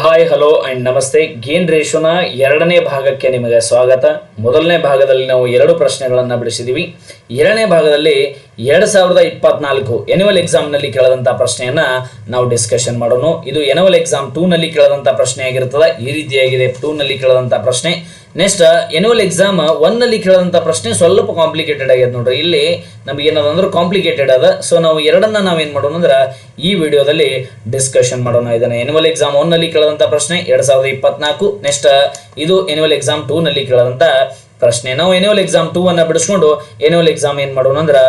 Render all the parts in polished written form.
Hi hello and ನಮಸ್ತೆ. Gain ರೇಷೋನ ಎರಡನೇ ಭಾಗಕ್ಕೆ ನಿಮಗೆ ಸ್ವಾಗತ. ಮೊದಲನೇ ಭಾಗದಲ್ಲಿ ನಾವು ಎರಡು ಪ್ರಶ್ನೆಗಳನ್ನು ಬಿಡಿಸಿದ್ದೀವಿ. ಎರಡನೇ ಭಾಗದಲ್ಲಿ 2024 ಎನ್ಯುವಲ್ ಎಕ್ಸಾಮ್ನಲ್ಲಿ ಕೇಳದಂಥ ಪ್ರಶ್ನೆಯನ್ನು ನಾವು ಡಿಸ್ಕಷನ್ ಮಾಡೋಣ. ಇದು ಎನ್ಯುವಲ್ ಎಕ್ಸಾಮ್ 2ನಲ್ಲಿ ಕೇಳದಂಥ ಪ್ರಶ್ನೆ ಆಗಿರ್ತದೆ. ಈ ರೀತಿಯಾಗಿದೆ 2ನಲ್ಲಿ ಕೇಳದಂಥ ಪ್ರಶ್ನೆ. ನೆಕ್ಸ್ಟ್ ಎನ್ಯುವಲ್ ಎಕ್ಸಾಮ್ 1ನಲ್ಲಿ ಕೇಳದಂಥ ಪ್ರಶ್ನೆ ಸ್ವಲ್ಪ ಕಾಂಪ್ಲಿಕೇಟೆಡ್ ಆಗ್ಯದ ನೋಡ್ರಿ. ಇಲ್ಲಿ ನಮ್ಗೆ ಏನದಂದ್ರೆ ಕಾಂಪ್ಲಿಕೇಟೆಡ್ ಅದ. ಸೊ ನಾವು ಎರಡನ್ನ ನಾವೇನು ಮಾಡೋಣ ಅಂದ್ರೆ ಈ ವಿಡಿಯೋದಲ್ಲಿ ಡಿಸ್ಕಷನ್ ಮಾಡೋಣ. ಇದನ್ನು ಎನ್ಯುವಲ್ ಎಕ್ಸಾಮ್ 1ನಲ್ಲಿ ಕೇಳದಂಥ ಪ್ರಶ್ನೆ 2024. ನೆಕ್ಸ್ಟ್ ಇದು ಎನ್ಯುವಲ್ ಎಕ್ಸಾಮ್ 2ನಲ್ಲಿ ಕೇಳದಂಥ ಪ್ರಶ್ನೆ. ನಾವು ಎನ್ಯುವಲ್ ಎಕ್ಸಾಮ್ 2 ಬಿಡಿಸ್ಕೊಂಡು ಎನ್ಯುವಲ್ ಎಕ್ಸಾಮ್ ಏನು ಮಾಡೋಣ ಅಂದ್ರೆ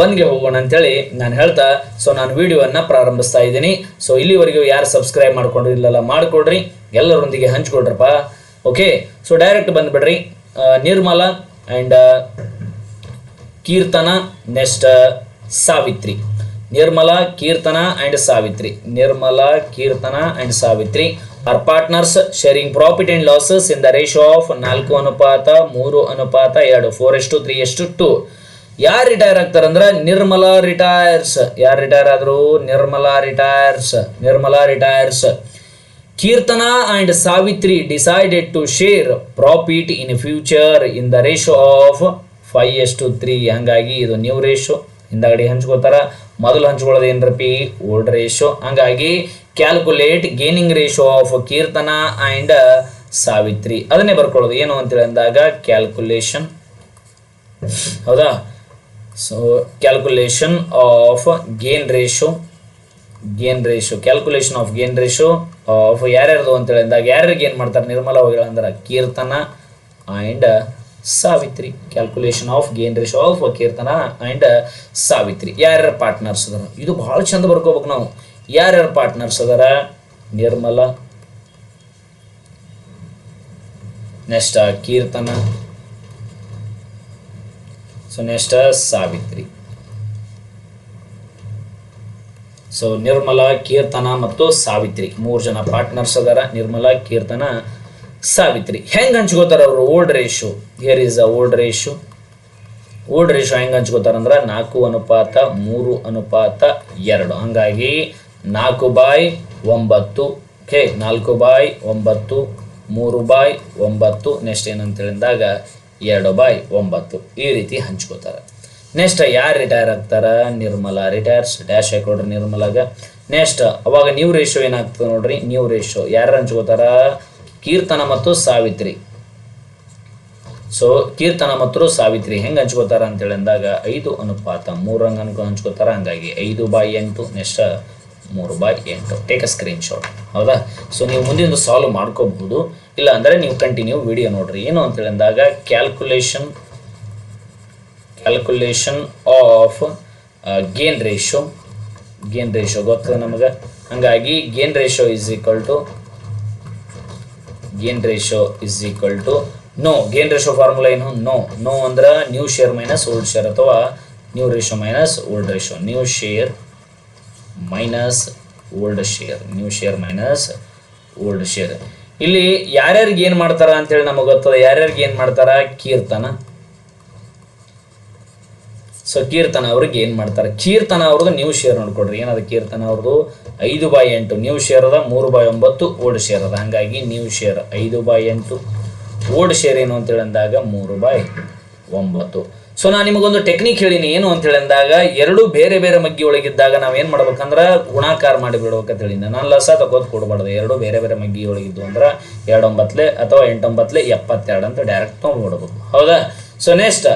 1ಗೆ ಹೋಗೋಣ ಅಂತೇಳಿ ನಾನು ಹೇಳ್ತಾ ನಾನು ವಿಡಿಯೋವನ್ನು ಪ್ರಾರಂಭಿಸ್ತಾ ಇದ್ದೀನಿ. ಸೊ ಇಲ್ಲಿವರೆಗೂ ಯಾರು ಸಬ್ಸ್ಕ್ರೈಬ್ ಮಾಡ್ಕೊಂಡ್ರಿ ಇಲ್ಲಲ್ಲ ಮಾಡ್ಕೊಡ್ರಿ, ಎಲ್ಲರೊಂದಿಗೆ ಹಂಚ್ಕೊಡ್ರಪ್ಪ. ಓಕೆ, ಸೊ ಡೈರೆಕ್ಟ್ ಬಂದ್ಬಿಡ್ರಿ. Nirmala and Kirtana, next Savitri. Nirmala, Kirtana and Savitri. Nirmala, Kirtana and Savitri are partners sharing profit and losses in the ratio of 4:3:2 4:3:2. ಯಾರು ರಿಟೈರ್ ಆಗ್ತಾರಂದ್ರೆ ನಿರ್ಮಲಾ ರಿಟೈರ್ಸ್. ಯಾರು ರಿಟೈರ್ ಆದ್ರು? Nirmala retires. Nirmala retires. Kirtana and Savitri decided to share profit in future in the ratio of 5:3. ಹಂಗಾಗಿ ಇದು new ratio. ಹಿಂದಾಗಡೆ ಹಂಚ್ಕೋತಾರ. ಮೊದಲು ಹಂಚ್ಕೊಳ್ಳೋದು ಏನರಪಿ? Old ratio. ಹಂಗಾಗಿ calculate gaining ratio of Kirtana and Savitri. ಅದನ್ನೇ ಬರ್ಕೊಳ್ಳೋದು ಏನು ಅಂತೇಳಿ ಅಂದಾಗ ಕ್ಯಾಲ್ಕುಲೇಷನ್. ಹೌದಾ? So calculation of gain ratio. Gain ratio, calculation of gain ratio of ಯಾರ್ಯಾರ್ದು ಅಂತೇಳಿ ಅಂದಾಗ ಯಾರ್ಯಾರಿಗೆ ಏನು ಮಾಡ್ತಾರೆ? ನಿರ್ಮಲ ಹೋಗಿಲ್ಲ ಅಂದ್ರೆ Kirtana and Savitri. Calculation of gain ratio of Kirtana and Savitri. ಯಾರ್ಯಾರ ಪಾರ್ಟ್ನರ್ಸ್ ಅದಾರ? ಇದು ಭಾಳ ಚಂದ ಬರ್ಕೋಬೇಕು ನಾವು. ಯಾರ್ಯಾರ ಪಾರ್ಟ್ನರ್ಸ್ ಅದಾರ? ನಿರ್ಮಲ, ನೆಕ್ಸ್ಟ್ ಕೀರ್ತನ, ಸೊ ನೆಕ್ಸ್ಟ್ ಸಾವಿತ್ರಿ. ಸೊ ನಿರ್ಮಲ, ಕೀರ್ತನ ಮತ್ತು ಸಾವಿತ್ರಿ 3 ಜನ ಪಾರ್ಟ್ನರ್ಸ್ ಅದಾರ. ನಿರ್ಮಲ, ಕೀರ್ತನ, ಸಾವಿತ್ರಿ. ಹೆಂಗೆ ಹಂಚ್ಕೋತಾರ ಅವರು? Old ratio. Here is a old ratio. Old ratio ಹೆಂಗೆ ಹಂಚ್ಕೋತಾರಂದ್ರೆ 4:3:2. ಹಂಗಾಗಿ 4/9. ಓಕೆ, 4/9, 3/9. ನೆಕ್ಸ್ಟ್ ಏನಂತೇಳಿದಾಗ 2/9. ಈ ರೀತಿ ಹಂಚ್ಕೋತಾರೆ. ನೆಕ್ಸ್ಟ್ ಯಾರು ರಿಟೈರ್ ಆಗ್ತಾರ? ನಿರ್ಮಲಾ ರಿಟೈರ್ಸ್. ಡ್ಯಾಶ್ ಹಾಕೊಡ್ರಿ ನಿರ್ಮಲಾಗ. ನೆಕ್ಸ್ಟ್ ಅವಾಗ ನ್ಯೂ ರೇಷೋ ಏನಾಗ್ತದೆ ನೋಡ್ರಿ. ನ್ಯೂ ರೇಷೋ ಯಾರು ಹಂಚ್ಕೋತಾರ? ಕೀರ್ತನ ಮತ್ತು ಸಾವಿತ್ರಿ. ಸೊ ಕೀರ್ತನ ಮತ್ತು ಸಾವಿತ್ರಿ ಹೆಂಗೆ ಹಂಚ್ಕೋತಾರ ಅಂತೇಳಿ ಅಂದಾಗ 5:3 ಹಂಗೆ ಹಂಚ್ಕೋತಾರ. ಹಂಗಾಗಿ 5/8. Next 3/8. Take a screen shot. ಹೌದಾ? ಸೊ ನೀವು ಮುಂದಿನ ಸಾಲ್ವ್ ಮಾಡ್ಕೋಬಹುದು. ಇಲ್ಲ ಅಂದರೆ ನೀವು ಕಂಟಿನ್ಯೂ ವಿಡಿಯೋ ನೋಡ್ರಿ. ಏನು ಅಂತೇಳಿ ಅಂದಾಗ calculation of gain ratio. Gain ratio ಗೊತ್ತದ ನಮಗೆ. ಹಂಗಾಗಿ gain ratio is equal to no. Gain ratio formula ಏನು? ನೋ ಅಂದ್ರೆ new share minus old share ಅಥವಾ new ratio minus old ratio. New share minus old share. New share minus old share. ಇಲ್ಲಿ ಯಾರ್ಯಾರಿಗೆ ಏನು ಮಾಡ್ತಾರ ಅಂತೇಳಿ ನಮಗೆ ಗೊತ್ತದ. ಯಾರ್ಯಾರಿಗೆ ಏನು ಮಾಡ್ತಾರ? ಕೀರ್ತನ. ಸೊ ಕೀರ್ತನ ಅವ್ರಿಗೆ ಏನು ಮಾಡ್ತಾರೆ? ಕೀರ್ತನ ಅವ್ರದ್ದು ನ್ಯೂ ಶೇರ್ ನೋಡ್ಕೊಡ್ರಿ. ಏನದ ಕೀರ್ತನ ಅವ್ರದ್ದು? 5/8. ನ್ಯೂ ಶೇರ್ ಅದ. 3/9 ಓಲ್ಡ್ ಶೇರ್ ಅದ. ಹಂಗಾಗಿ ನ್ಯೂ ಶೇರ್ 5/8. ಓಲ್ಡ್ ಶೇರ್ ಏನು ಅಂತೇಳಿ ಅಂದಾಗ 3/9. ಸೊ ನಾನು ನಿಮಗೊಂದು ಟೆಕ್ನಿಕ್ ಹೇಳಿನಿ. ಏನು ಅಂತೇಳಿ ಅಂದಾಗ ಎರಡು ಬೇರೆ ಬೇರೆ ಮಗ್ಗಿ ಒಳಗಿದ್ದಾಗ ನಾವೇನು ಮಾಡ್ಬೇಕಂದ್ರೆ ಗುಣಾಕಾರ ಮಾಡಿ ಬಿಡ್ಬೇಕಂತ ಹೇಳಿದ್ದೆ. ನಾನು ಲಸ ತಗೋದು ಕೊಡಬಾರ್ದು. ಎರಡು ಬೇರೆ ಬೇರೆ ಮಗ್ಗಿ ಒಳಗಿದ್ದು ಅಂದ್ರೆ 2/9 ಅಥವಾ 8/9 72 ಅಂತ ಡೈರೆಕ್ಟ್ ತೊಗೊಂಡ್ಬಿಡ್ಬೇಕು. ಹೌದಾ? ಸೊ ನೆಕ್ಸ್ಟ್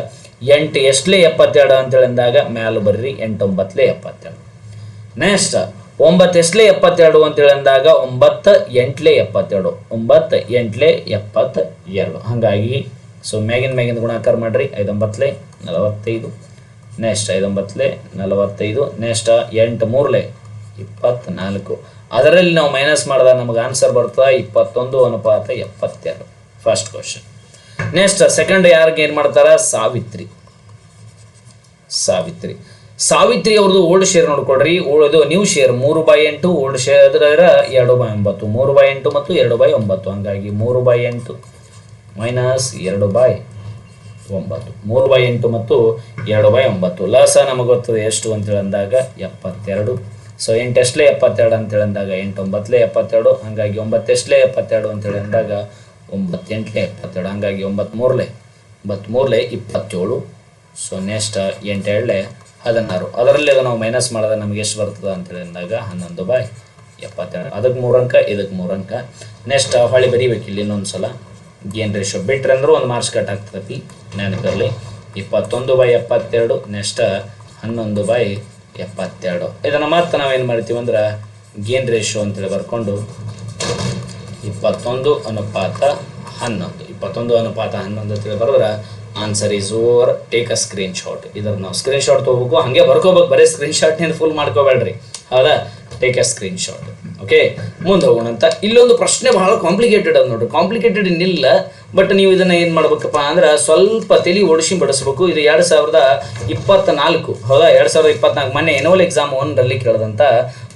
8 ಎಷ್ಟಲೇ 72 ಅಂತೇಳಿ ಅಂದಾಗ ಮ್ಯಾಲ ಬರ್ರಿ 8/9 72. ನೆಕ್ಸ್ಟ್ 9 ಎಷ್ಟಲೇ 72 ಅಂತೇಳಿ ಅಂದಾಗ 9 8ಲೇ 72. 9 8ಲೇ 72. ಹಾಗಾಗಿ ಸೊ ಮ್ಯಾಗಿಂದ ಗುಣಾಕಾರ ಮಾಡ್ರಿ. 5/9 45. ನೆಕ್ಸ್ಟ್ 5/9 45. ನೆಕ್ಸ್ಟ್ 8 3 24. ಅದರಲ್ಲಿ ನಾವು ಮೈನಸ್ ಮಾಡಿದಾಗ ನಮಗೆ ಆನ್ಸರ್ ಬರ್ತದೆ 21:72. First question. ನೆಕ್ಸ್ಟ್ ಸೆಕೆಂಡ್ ಯಾರಿಗೆ ಏನು ಮಾಡ್ತಾರ? ಸಾವಿತ್ರಿ. ಸಾವಿತ್ರಿ ಅವ್ರದ್ದು ಓಲ್ಡ್ ಶೇರ್ ನೋಡ್ಕೊಡ್ರಿ. ಇದು ನ್ಯೂ ಶೇರ್ 3/8. ಓಲ್ಡ್ ಶೇರ್ ಅದ್ರ 2/9. 3/8 ಮತ್ತು 2/9. ಹಂಗಾಗಿ 3/8 ಮೈನಸ್ 2/9. 3/8 ಮತ್ತು 2/9. ಲಸ ನಮಗೆ ಗೊತ್ತದೆ ಎಷ್ಟು ಅಂತೇಳಿ ಅಂದಾಗ 72. ಸೊ 8 ಎಷ್ಟಲೇ 72 ಅಂತೇಳಿ ಅಂದಾಗ 8 9ಲೇ 72, ಹಾಗಾಗಿ 9 ಎಷ್ಟಲೇ 72 ಅಂತೇಳಿ ಅಂದಾಗ 9 8ಲೇ 72, ಹಾಗಾಗಿ 9 3ಲೇ 27. So next 8 2ಲೇ 16. ಅದರಲ್ಲಿ ನಾವು ಮೈನಸ್ ಮಾಡಿದ್ರೆ ನಮಗೆ ಎಷ್ಟು ಬರ್ತದೆ ಅಂತೇಳಿ ಅಂದಾಗ 11/72. ಅದಕ್ಕೆ 3 ಅಂಕ, ಇದಕ್ಕೆ 3 ಅಂಕ. ನೆಕ್ಸ್ಟ್ ಹೊಳ್ಳಿ ಬರೀಬೇಕು ಇಲ್ಲಿ ಇನ್ನೊಂದು ಸಲ. ಗೇನ್ ರೇಷೋ ಬಿಟ್ರೆ ಅಂದ್ರೆ ಒಂದು ಮಾರ್ಕ್ಸ್ ಕಟ್ ಆಗ್ತದೆ, ನೆನಪಿರಲಿ. 21/72, ನೆಕ್ಸ್ಟ್ 11/72. ಇದನ್ನು ಮತ್ತೆ ನಾವೇನು ಮಾಡ್ತೀವಿ ಅಂದ್ರೆ ಗೇನ್ ರೇಷೋ ಅಂತೇಳಿ ಬರ್ಕೊಂಡು 21/11 ಅಂತೇಳಿ ಬರೆದ್ರೆ answer is over. Take a screen shot. ಇದ್ರ ನಾವು ಸ್ಕ್ರೀನ್ ಶಾಟ್ ತೊಗೋಬೇಕು, ಹಾಗೆ ಬರ್ಕೋಬೇಕು, ಬರೀ ಸ್ಕ್ರೀನ್ ಶಾಟ್ನಿಂದ ಫುಲ್ ಮಾಡ್ಕೋಬೇಡ್ರಿ, ಹೌದಾ? Take a screen shot. Okay, ಮುಂದೆ ಹೋಗೋಣ ಅಂತ. ಇಲ್ಲೊಂದು ಪ್ರಶ್ನೆ ಬಹಳ ಕಾಂಪ್ಲಿಕೇಟೆಡ್ ಅದು ನೋಡ್ರಿ. ಕಾಂಪ್ಲಿಕೇಟೆಡ್ ಇನ್ನಿಲ್ಲ, ಬಟ್ ನೀವು ಇದನ್ನು ಏನು ಮಾಡ್ಬೇಕಪ್ಪ ಅಂದ್ರೆ ಸ್ವಲ್ಪ ತಲೆ ಓಡಿಸಿ ಬಡಿಸ್ಬೇಕು. ಇದು 2024, ಹೌದಾ? 2024 ಮೊನ್ನೆ ಎನ್ಯುವಲ್ ಎಕ್ಸಾಮ್ 1ರಲ್ಲಿ ಕೇಳಿದಂಥ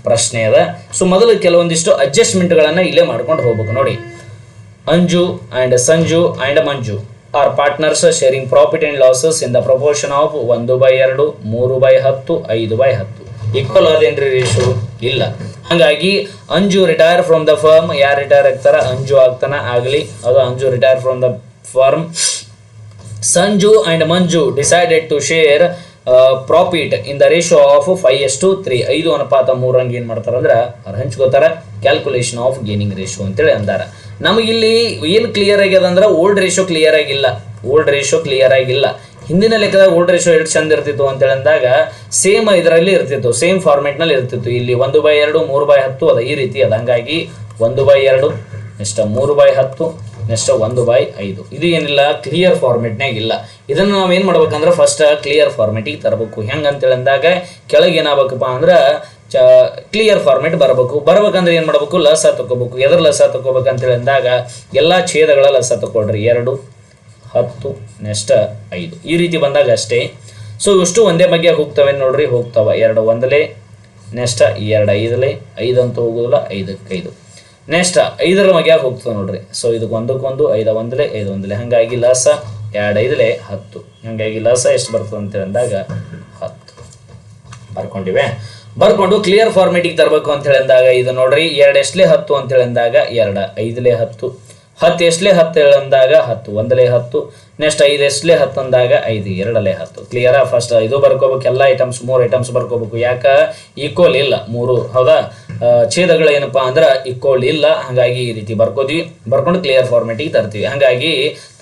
ಪ್ರಶ್ನೆ ಅದ. ಸೊ ಮೊದಲು ಕೆಲವೊಂದಿಷ್ಟು ಅಡ್ಜಸ್ಟ್ಮೆಂಟ್ಗಳನ್ನು ಇಲ್ಲೇ ಮಾಡ್ಕೊಂಡು ಹೋಗ್ಬೇಕು ನೋಡಿ. Anju and Sanju and Manju are partners sharing profit and losses in the proportion of 1/2, 3/10, 5/10. Equal ಅದೇನ್ರಿ ರೇಷೋ? ಇಲ್ಲ. ಹಾಗಾಗಿ Anju retire from the firm. ಯಾರು ರಿಟೈರ್ ಆಗ್ತಾರ? ಅಂಜು ಆಗ್ತಾನ, ಆಗಲಿ, ಅದು Anju retire from the firm. Sanju and Manju decided to share profit in the ratio of 5:3. 5:3 ಹಂಗೆ ಏನು ಮಾಡ್ತಾರೆ ಅಂದ್ರೆ ಅವ್ರು ಹಂಚ್ಕೋತಾರೆ. ಕ್ಯಾಲ್ಕುಲೇಷನ್ ಆಫ್ ಗೇನಿಂಗ್ ರೇಷೋ ಅಂತೇಳಿ ಅಂದಾರ. ನಮಗಿಲ್ಲಿ ಏನು ಕ್ಲಿಯರ್ ಆಗ್ಯದ ಅಂದ್ರೆ ಓಲ್ಡ್ ರೇಷೋ ಕ್ಲಿಯರ್ ಆಗಿಲ್ಲ. ಹಿಂದಿನ ಲೆಕ್ಕದಾಗ ಓಲ್ಡ್ ರೇಷೋ ಎಷ್ಟು ಚಂದ ಇರ್ತಿತ್ತು ಅಂತೇಳಿ ಅಂದಾಗ ಸೇಮ್ ಇದರಲ್ಲಿ ಇರ್ತಿತ್ತು, ಸೇಮ್ ಫಾರ್ಮೆಟ್ನಲ್ಲಿ ಇರ್ತಿತ್ತು. ಇಲ್ಲಿ 1/2, 3/10 ಅದ, ಈ ರೀತಿ ಅದ. ಹಂಗಾಗಿ 1/2, ನೆಕ್ಸ್ಟ್ 3/10, ನೆಕ್ಸ್ಟ್ 1/5. ಇದು ಏನಿಲ್ಲ, ಕ್ಲಿಯರ್ ಫಾರ್ಮೆಟ್ನಾಗ ಇಲ್ಲ. ಇದನ್ನು ನಾವೇನು ಮಾಡ್ಬೇಕಂದ್ರೆ ಫಸ್ಟ್ ಕ್ಲಿಯರ್ ಫಾರ್ಮೆಟಿಗೆ ತರಬೇಕು. ಹೆಂಗೆ ಅಂತೇಳಿ ಅಂದಾಗ ಕೆಳಗೆ ಏನಾಗಬೇಕಪ್ಪ ಅಂದ್ರೆ ಕ್ಲಿಯರ್ ಫಾರ್ಮೆಟ್ ಬರ್ಬೇಕಂದ್ರೆ ಏನು ಮಾಡ್ಬೇಕು? ಲಸ ತಗೋಬೇಕು. ಎದ್ರ ಲಸ ತಗೋಬೇಕಂತೇಳಿ ಅಂದಾಗ ಎಲ್ಲ ಛೇದಗಳ ಲಸ ತಗೊಳ್ರಿ. 2, 10, ನೆಕ್ಸ್ಟ್ 5, ಈ ರೀತಿ ಬಂದಾಗ ಅಷ್ಟೇ. ಸೊ ಇಷ್ಟು ಒಂದೇ ಬಗ್ಗೆ ಹೋಗ್ತವೆ ನೋಡ್ರಿ, ಹೋಗ್ತಾವ. 2 1ಲೇ, ನೆಕ್ಸ್ಟ್ 2 5ಲೇ, 5 ಅಂತ ಹೋಗೋದಿಲ್ಲ, 5ಕ್ಕೆ 5, ನೆಕ್ಸ್ಟ್ 5ರ ಮಗ್ಯಾಗ ಹೋಗ್ತವೆ ನೋಡ್ರಿ. ಸೊ ಇದಕ್ಕೆ 1ಕ್ಕೆ 1, 5 1ಲೇ, 5 1ಲೇ, ಹಾಗಾಗಿ ಲಸ 2 5ಲೇ 10. ಹಾಗಾಗಿ ಲಸ ಎಷ್ಟು ಬರ್ತದೆ ಅಂತೇಳಿ ಅಂದಾಗ 10 ಬರ್ಕೊಂಡಿವೆ. ಬರ್ಕೊಂಡು ಕ್ಲಿಯರ್ ಫಾರ್ಮೆಟಿಗೆ ತರಬೇಕು ಅಂತೇಳಿ ಅಂದಾಗ ಇದು ನೋಡ್ರಿ. 2 ಎಷ್ಟಲೇ 10 ಅಂತೇಳಿ ಅಂದಾಗ 2 5ಲೇ 10, 10 ಎಷ್ಟಲೇ 10 ಅಂದಾಗ 10 1ಲೇ 10, ನೆಕ್ಸ್ಟ್ 5 ಎಷ್ಟಲೇ 10 ಅಂದಾಗ 5 2ಲೇ 10. ಕ್ಲಿಯರಾ? ಫಸ್ಟ್ ಇದು ಬರ್ಕೋಬೇಕು, ಎಲ್ಲ ಐಟಮ್ಸ್ 3 ಐಟಮ್ಸ್ ಬರ್ಕೋಬೇಕು. ಯಾಕೆ? ಈಕ್ವಲ್ ಇಲ್ಲ 3, ಹೌದಾ? ಛೇದಗಳು ಏನಪ್ಪಾ ಅಂದ್ರೆ ಈಕ್ವಲ್ ಇಲ್ಲ. ಹಾಗಾಗಿ ಈ ರೀತಿ ಬರ್ಕೊಂಡು ಕ್ಲಿಯರ್ ಫಾರ್ಮೆಟಿಗೆ ತರ್ತೀವಿ. ಹಾಗಾಗಿ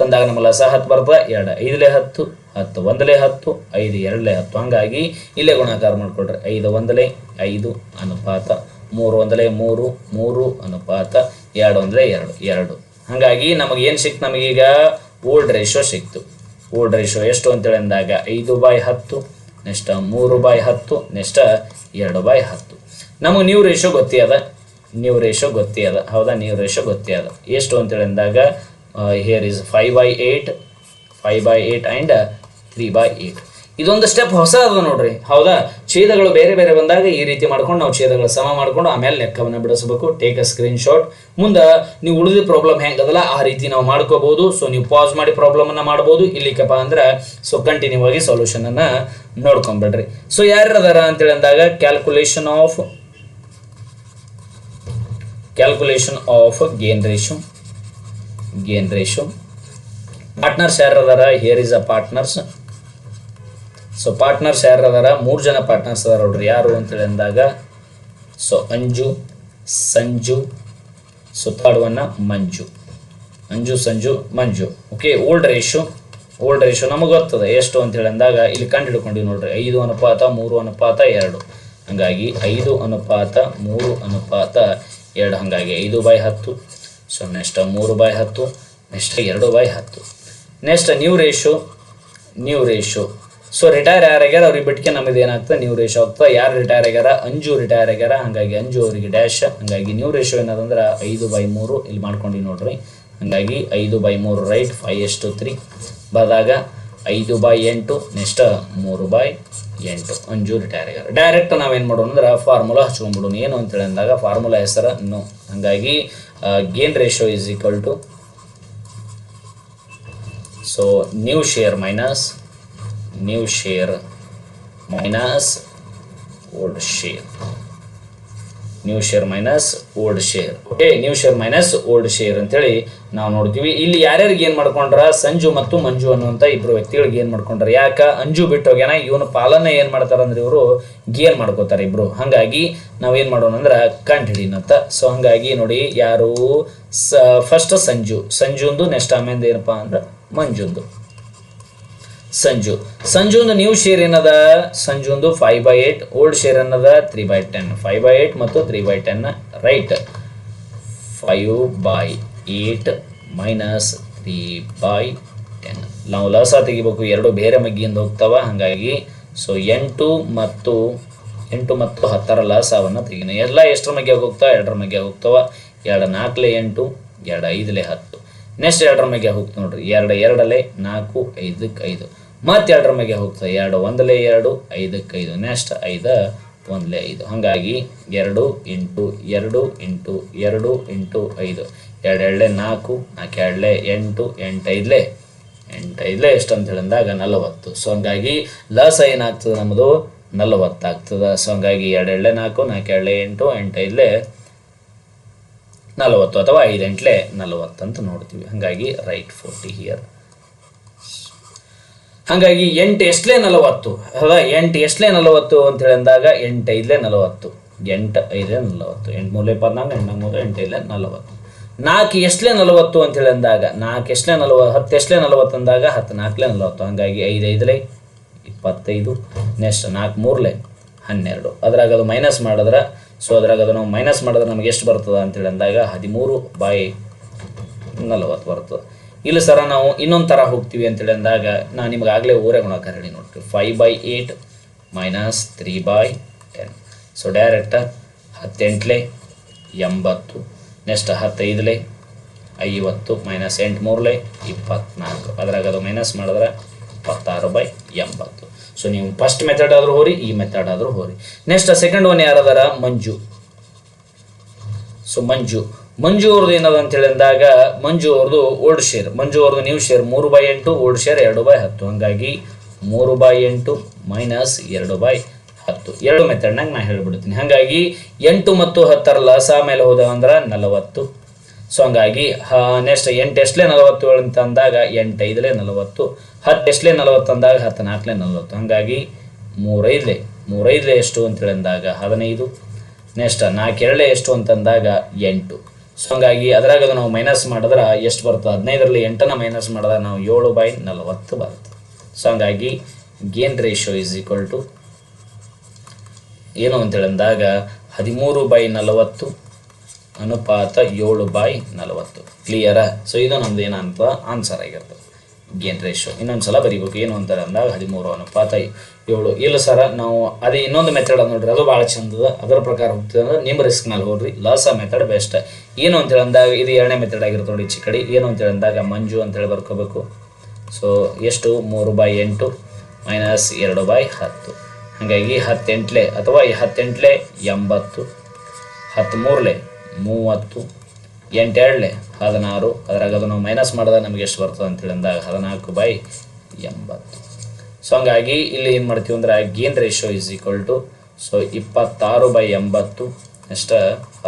ತಂದಾಗ ನಮ್ಮ ಲಸ 10 ಬರ್ತದೆ. 2 5ಲೇ 10, 10 1ಲೇ 10, 5 2ಲೇ 10. ಹಾಗಾಗಿ ಇಲ್ಲೇ ಗುಣಾಕಾರ ಮಾಡ್ಕೊಳ್ರಿ. 5 1ಲೇ 5 ಅನುಪಾತ 3 1ಲೇ 3, 3 ಅನುಪಾತ 2 1ಲೇ 2, 2. ಹಾಗಾಗಿ ನಮಗೇನು ಸಿಕ್ತು? ನಮಗೀಗ ಓಲ್ಡ್ ರೇಷೋ ಸಿಕ್ತು. ಓಲ್ಡ್ ರೇಷೋ ಎಷ್ಟು ಅಂತೇಳಿ ಅಂದಾಗ 5/10, ನೆಕ್ಸ್ಟ್ 3/10, ನೆಕ್ಸ್ಟ್ 2/10. ನಮಗೆ ನ್ಯೂ ರೇಷೋ ಗೊತ್ತೇ ಅದ, ಹೌದಾ? ನ್ಯೂ ರೇಷೋ ಗೊತ್ತೇ ಅದ. ಎಷ್ಟು ಅಂತೇಳಿ ಅಂದಾಗ ಹಿಯರ್ ಇಸ್ 5/8 ಆ್ಯಂಡ್ 3/8. ಇದೊಂದು ಸ್ಟೆಪ್ ಹೊಸ ಅದ ನೋಡ್ರಿ, ಹೌದಾ? ಛೇದಗಳು ಬೇರೆ ಬೇರೆ ಬಂದಾಗ ಈ ರೀತಿ ಮಾಡ್ಕೊಂಡು ನಾವು ಛೇದಗಳ ಸಮ ಮಾಡ್ಕೊಂಡು ಆಮೇಲೆ ಲೆಕ್ಕವನ್ನು ಬಿಡಿಸಬೇಕು. Take a screen shot. ಮುಂದೆ ನೀವು ಉಳಿದ ಪ್ರಾಬ್ಲಮ್ ಹೆಂಗದಲ್ಲ ಆ ರೀತಿ ನಾವು ಮಾಡ್ಕೋಬಹುದು. ಸೊ ನೀವು ಪಾಸ್ ಮಾಡಿ ಪ್ರಾಬ್ಲಮನ್ನು ಮಾಡ್ಬೋದು. ಇಲ್ಲಿಕಪ್ಪ ಅಂದ್ರೆ ಸೊ ಕಂಟಿನ್ಯೂ ಆಗಿ ಸೊಲ್ಯೂಷನನ್ನು ನೋಡ್ಕೊಂಬಿಡ್ರಿ. ಸೊ ಯಾರು ಅದಾರ ಅಂತೇಳಿ ಅಂದಾಗ calculation of gain ratio. Partners ಯಾರು ಅದಾರ? Here is a partners. So partners ಯಾರು ಅದಾರ? 3 ಜನ ಪಾರ್ಟ್ನರ್ಸ್ ಅದಾರ ನೋಡ್ರಿ. ಯಾರು ಅಂತೇಳಿ ಅಂದಾಗ so Anju, Sanju, so third one Manju. Anju, Sanju, Manju. Okay, old ratio ನಮಗೆ ಗೊತ್ತದೆ. ಎಷ್ಟು ಅಂತೇಳಿ ಅಂದಾಗ ಇಲ್ಲಿ ಕಂಡು ಹಿಡ್ಕೊಂಡಿವಿ ನೋಡ್ರಿ. 5:3:2. ಹಾಗಾಗಿ 5:3:2. ಹಾಗಾಗಿ 5/10. So next 3/10, next 2/10. Next new ratio. So retire ಯಾರ್ಯಾಗ್ಯಾರ ಅವ್ರಿಗೆ ಬಿಟ್ಟಿಗೆ ನಮ್ಮದು ಏನಾಗ್ತದೆ? ನ್ಯೂ ರೇಷೋ ಆಗ್ತದೆ. ಯಾರು ರಿಟೈರ್ ಆಗ್ಯಾರ? ಅಂಜು ರಿಟೈರ್ ಆಗ್ಯಾರ. ಹಾಗಾಗಿ ಅಂಜು ಅವರಿಗೆ ಡ್ಯಾಶ್. ಹಾಗಾಗಿ ನ್ಯೂ ರೇಷೋ ಏನದಂದ್ರೆ 5/3 ಇಲ್ಲಿ ಮಾಡ್ಕೊಂಡು ನೋಡ್ರಿ. ಹಾಗಾಗಿ 5/3 ರೈಟ್. 5:3 ಬರೆದಾಗ 5/8, ನೆಕ್ಸ್ಟ್ 3/8. ಅಂಜು ರಿಟೈರ್ ಆಗ್ಯಾರ. ಡೈರೆಕ್ಟ್ ನಾವೇನು ಮಾಡೋಣ ಅಂದ್ರೆ ಫಾರ್ಮುಲಾ ಹಚ್ಕೊಂಡ್ಬಿಡೋಣ. ಏನು ಅಂತೇಳಿ ಅಂದಾಗ ಫಾರ್ಮುಲಾ ಹೆಸರು ನೋ. ಹಾಗಾಗಿ gain ratio is equal to so new share minus old share. New share minus old share. Okay, new share minus old share ಅಂತೇಳಿ ನಾವು ನೋಡ್ತೀವಿ. ಇಲ್ಲಿ ಯಾರ್ಯಾರಿಗೆ ಏನು ಮಾಡ್ಕೊಂಡ್ರ, ಸಂಜು ಮತ್ತು ಮಂಜು ಅನ್ನುವಂಥ ಇಬ್ಬರು ವ್ಯಕ್ತಿಗಳಿಗೆ ಏನು ಮಾಡ್ಕೊಂಡ್ರ. ಯಾಕ ಅಂಜು ಬಿಟ್ಟು ಹೋಗ್ಯಾನ, ಇವನ ಪಾಲನೆ ಏನು ಮಾಡ್ತಾರಂದ್ರೆ ಇವರು ಗೇನ್ ಮಾಡ್ಕೋತಾರೆ ಇಬ್ರು. ಹಾಗಾಗಿ ನಾವೇನು ಮಾಡೋಣ ಅಂದ್ರೆ ಕಂಡು ಹಿಡಿನತ್ತ. ಸೊ ಹಾಗಾಗಿ ನೋಡಿ, ಯಾರು ಫಸ್ಟ್ ಸಂಜುಂದು, ನೆಕ್ಸ್ಟ್ ಆಮೇಲೆ ಏನಪ್ಪ ಅಂದ್ರೆ ಮಂಜುಂದು. ಸಂಜುಂದು ನ್ಯೂ ಶೇರ್ ಏನದ, ಸಂಜುಂದು 5/8, ಓಲ್ಡ್ ಶೇರ್ ಅನ್ನದ 3/10. 5/8 ಮತ್ತು 3/10 ರೈಟ್. 5/8 ಮೈನಸ್ 3/10. ನಾವು ಲಸ ತೆಗಿಬೇಕು, ಎರಡು ಬೇರೆ ಮಗ್ಗಿಯಿಂದ ಹೋಗ್ತಾವ. ಹಾಗಾಗಿ ಸೊ 8 ಮತ್ತು 10ರ ಲಸವನ್ನು ತೆಗಿನ. ಎಲ್ಲ ಎಷ್ಟರ ಮಗ್ಗಿಯಾಗ ಹೋಗ್ತಾವ, 2ರ ಮಗ್ಗಿಯಾಗ ಹೋಗ್ತಾವ. 2 4 8, 2 5 10. ನೆಕ್ಸ್ಟ್ 2ರ ಮಗ್ಗಿಯಾಗ ಹೋಗ್ತಾವ ನೋಡ್ರಿ, 2 2 4 5 5. ಮತ್ತೆ 2ರ ಮಗೆ ಹೋಗ್ತದೆ, 2 1 2 5 5. ನೆಕ್ಸ್ಟ್ 5 1 5. ಹಾಗಾಗಿ 2 ಇಂಟು 2 ಇಂಟು 2 ಇಂಟು 5, 2 2 4, 4 2 8, 8 5 ಎಷ್ಟು ಅಂತ ಹೇಳಿದಾಗ 40. ಸೊ ಹಂಗಾಗಿ ಲಸ ಏನಾಗ್ತದೆ ನಮ್ಮದು 40 ಆಗ್ತದೆ. ಸೊ ಹಂಗಾಗಿ 2 2 4, 4 2 8, 8 5 40 ಅಥವಾ 5 8 40 ಅಂತ ನೋಡ್ತೀವಿ. ಹಾಗಾಗಿ ರೈಟ್ 40 ಹಿಯರ್. ಹಾಗಾಗಿ 8 ಎಷ್ಟಲೇ 40 ಹೌದಾ, 8 ಎಷ್ಟಲೇ 40 ಅಂತ ಹೇಳಿದಾಗ 8 5 40, 8 5 40, 8 3 14, 8 3 8 5 40. 4 ಎಷ್ಟಲೇ 40 ಅಂತ ಹೇಳಿದಾಗ 4 ಎಷ್ಟಲೇ 40, 10 ಎಷ್ಟಲೇ 40 ಅಂದಾಗ 10 4 40. ಹಾಗಾಗಿ 5 5 25. ನೆಕ್ಸ್ಟ್ 4 3 12. ಅದ್ರಾಗ ಅದು ಮೈನಸ್ ಮಾಡಿದ್ರೆ, ಸೊ ಅದ್ರಾಗ ಅದು ನಾವು ಮೈನಸ್ ಮಾಡಿದ್ರೆ ನಮಗೆ ಎಷ್ಟು ಬರ್ತದೆ ಅಂತೇಳಿ ಅಂದಾಗ 13/40 ಬರ್ತದೆ. ಇಲ್ಲ ಸರ ನಾವು ಇನ್ನೊಂದು ಥರ ಹೋಗ್ತೀವಿ ಅಂತೇಳಿ ಅಂದಾಗ ನಾನು ನಿಮ್ಗೆ ಆಗಲೇ ಓರೆ ಗುಣಾಕಾರ ಹೇಳಿ ನೋಡ್ರಿ. 5/8 minus 3/10. So direct 10 8 80. Next 10 5 50 minus 8 3 24. ಅದ್ರಾಗ ಅದು ಮೈನಸ್ ಮಾಡಿದ್ರೆ 26/80. ಸೊ ನೀವು ಫಸ್ಟ್ ಮೆಥಡ್ ಆದರೂ ಹೋರಿ, ಈ ಮೆಥಡ್ ಆದರೂ ಹೋರಿ. ನೆಕ್ಸ್ಟ್ ಸೆಕೆಂಡ್ ಒನ್ ಯಾರದಾರ, ಮಂಜು. ಸೊ ಮಂಜು ಅವ್ರದ್ದು ಏನದ ಅಂತ ಹೇಳಿದಾಗ ಮಂಜು ಅವ್ರದ್ದು ಓಲ್ಡ್ ಶೇರ್, ಮಂಜು ಅವ್ರದ್ದು ನ್ಯೂ ಶೇರ್ 3/8, ಓಲ್ಡ್ ಶೇರ್ 2/10. ಹಾಗಾಗಿ 3/8 ಮೈನಸ್ 2/10. 2 ಮೆಥಡ್ನಾಗ ನಾನು ಹೇಳ್ಬಿಡ್ತೀನಿ. ಹಾಗಾಗಿ 8 ಮತ್ತು 10ರ ಲಸ ಮೇಲೆ ಹೋದ ಅಂದ್ರೆ 40. ಸೊ ಹಂಗಾಗಿ ನೆಕ್ಸ್ಟ್ 8 ಎಷ್ಟಲೇ 40 ಅಂತ ಅಂದಾಗ 8 5 40, 10 ಎಷ್ಟಲೇ 40 ಅಂದಾಗ 10 4 40. ಹಾಗಾಗಿ 3 5 ಎಷ್ಟು ಅಂತೇಳಿ ಅಂದಾಗ 15. ನೆಕ್ಸ್ಟ್ 4 2 ಎಷ್ಟು ಅಂತಂದಾಗ 8. ಸೊ ಹಂಗಾಗಿ ಅದ್ರಾಗ ಅದು ನಾವು ಮೈನಸ್ ಮಾಡಿದ್ರೆ ಎಷ್ಟು ಬರ್ತದೆ, 15ರಲ್ಲಿ 8ನ ಮೈನಸ್ ಮಾಡಿದಾಗ ನಾವು 7/40 ಬರುತ್ತೆ. ಸೊ ಹಂಗಾಗಿ gain ratio is equal to ಏನು ಅಂತೇಳಿ ಅಂದಾಗ 13/40 ಅನುಪಾತ 7/40. ಕ್ಲಿಯರಾ? ಸೊ ಇದು ನಮ್ದು ಏನಂತ ಆನ್ಸರ್ ಆಗಿರ್ತದೆ ಗೇನ್ ರೇಷಿಯೋ. ಇನ್ನೊಂದು ಸಲ ಬರೀಬೇಕು, ಏನು ಅಂತಾರೆ ಅಂದಾಗ 13/7. ಇಲ್ಲ ಸರ ನಾವು ಅದೇ ಇನ್ನೊಂದು ಮೆಥಡ್ ಅದು ನೋಡ್ರಿ, ಅದು ಭಾಳ ಚಂದದ, ಅದರ ಪ್ರಕಾರ ಹೋಗ್ತದೆ ಅಂದ್ರೆ ನಿಮ್ಮ ರಿಸ್ಕ್ನಲ್ಲಿ ಹೋಗ್ರಿ. ಲಸ ಮೆಥಡ್ ಬೆಸ್ಟ್. ಏನು ಅಂತೇಳಿ ಅಂದಾಗ ಇದು 2ನೇ ಮೆಥಡ್ ಆಗಿರುತ್ತೆ ನೋಡಿ ಈಚೆ ಕಡೆ. ಏನು ಅಂತೇಳಿ ಅಂದಾಗ ಮಂಜು ಅಂತೇಳಿ ಬರ್ಕೋಬೇಕು. ಸೊ ಎಷ್ಟು 3/8 ಮೈನಸ್ 2/10. ಹಾಗಾಗಿ 10 8 ಅಥವಾ 10 8 80, 10 3 30, 8 2 16. ಅದ್ರಾಗ ಅದು ನಾವು ಮೈನಸ್ ಮಾಡಿದಾಗ ನಮಗೆ ಎಷ್ಟು ಬರ್ತದೆ ಅಂತೇಳಿ ಅಂದಾಗ 14/80. ಸೊ ಹಂಗಾಗಿ ಇಲ್ಲಿ ಏನು ಮಾಡ್ತೀವಿ ಅಂದ್ರೆ gain ratio is equal to so 26/80 next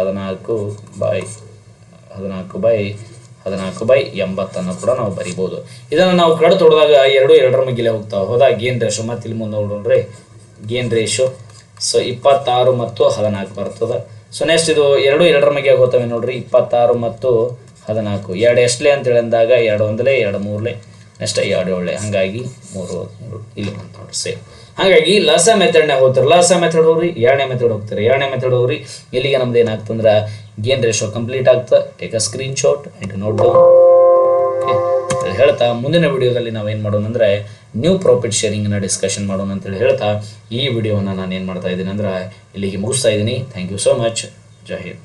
14/80 ಅನ್ನು ಕೂಡ ನಾವು ಬರಿಬೋದು. ಇದನ್ನು ನಾವು ಕಡೆ ತೊಡೆದಾಗ 2 2ರ ಮಗ್ಗಿಲೆ ಹೋಗ್ತಾವೆ. ಹೌದಾ, ಗೇನ್ ರೇಷಿಯೋ ಮತ್ತೆ ಇಲ್ಲಿ ಮುಂದೆ ನೋಡ್ರಿ ಗೇನ್ ರೇಷಿಯೋ. ಸೊ 26 ಮತ್ತು 14 ಬರ್ತದೆ. ಸೊ ನೆಕ್ಸ್ಟ್ ಇದು 2 2ರ ಮಗ್ಗೆ ಹೋಗ್ತವೆ ನೋಡ್ರಿ, 26 ಮತ್ತು 14. 2 ಎಷ್ಟಲೇ ಅಂತೇಳಿ ಅಂದಾಗ 2 1 2 3 ನೆಕ್ಸ್ಟ್ 2 7. ಹಾಗಾಗಿ 3 ಇಲ್ಲಿ ಬಂತು ನೋಡ್ರಿ ಸೇಮ್. ಹಾಗಾಗಿ ಲಸ ಮೆಥಡ್ನಾಗ ಹೋಗ್ತಾರೆ, ಲಸ ಮೆಥಡ್ ಹೋಗ್ರಿ, 2ನೇ ಮೆಥಡ್ ಹೋಗ್ತಾರೆ, 2ನೇ ಮೆಥಡ್ ಹೋಗ್ರಿ. ಇಲ್ಲಿಗೆ ನಮ್ದು ಏನಾಗ್ತಂದ್ರೆ ಗೇನ್ ರೇಷಿಯೋ ಕಂಪ್ಲೀಟ್ ಆಗ್ತದೆ. Take a screen shot and note down. Okay ಹೇಳ್ತಾ ಮುಂದಿನ ವಿಡಿಯೋದಲ್ಲಿ ನಾವೇನು ಮಾಡೋಣ ಅಂದರೆ ನ್ಯೂ ಪ್ರಾಫಿಟ್ ಶೇರಿಂಗ್ನ ಡಿಸ್ಕಷನ್ ಮಾಡೋಣ ಅಂತೇಳಿ ಹೇಳ್ತಾ ಈ ವಿಡಿಯೋನ ನಾನು ಏನು ಮಾಡ್ತಾ ಇದ್ದೀನಿ ಅಂದ್ರೆ ಇಲ್ಲಿಗೆ ಮುಗಿಸ್ತಾ ಇದ್ದೀನಿ. Thank you so much. ಜೈ ಹಿಂದ್.